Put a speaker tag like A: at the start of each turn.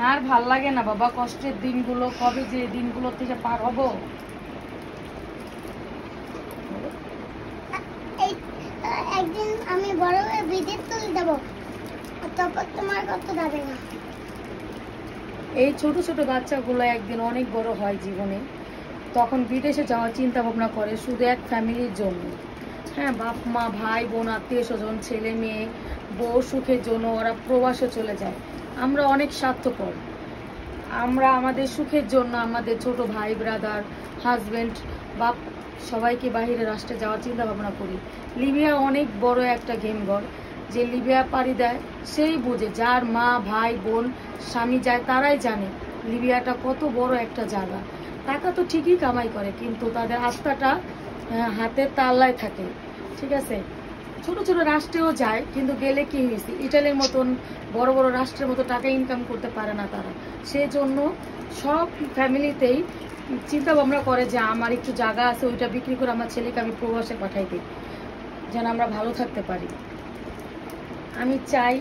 A: আর ভাল লাগে না বাবা, কষ্টের দিনগুলো কবে যে দিনগুলো থেকে পার হব।
B: একদিন আমি বড় হয়ে বিদেশ চলে যাব, তখন তোমার কত যাবে না।
A: এই ছোট ছোট বাচ্চাগুলো একদিন অনেক বড় হয় জীবনে, তখন বিদেশে যাওয়ার চিন্তা ভাবনা করে শুধু এক ফ্যামিলির জন্য। হ্যাঁ, বাপ মা ভাই বোন আত্মীয় স্বজন ছেলে মেয়ে বউ সুখের জন্য ওরা প্রবাসে চলে যায়। আমরা অনেক স্বার্থপর, আমরা আমাদের সুখের জন্য আমাদের ছোট ভাই ব্রাদার হাজবেন্ড বাপ সবাইকে বাহিরে রাষ্ট্রে যাওয়ার চিন্তা ভাবনা করি। লিবিয়া অনেক বড় একটা গেমঘর, যে লিবিয়া পাড়ি দেয় সেই বুঝে, যার মা ভাই বোন স্বামী যায় তারাই জানে লিবিয়াটা কত বড় একটা জায়গা। টাকা তো ঠিকই কামাই করে, কিন্তু তাদের আস্থাটা হাতের তাল্লায় থাকে। ঠিক আছে, ছোট ছোট রাষ্ট্রেও যায়, কিন্তু গেলে কি হয়েছে, ইটালির মতন বড় বড় রাষ্ট্রের মতো টাকা ইনকাম করতে পারে না তারা। সেই জন্য সব ফ্যামিলিতেই চিন্তা ভাবনা করে যে আমার একটু জায়গা আছে, ওইটা বিক্রি করে আমার ছেলেকে আমি প্রবাসে পাঠাই দিই, যেন আমরা ভালো থাকতে পারি। আমি চাই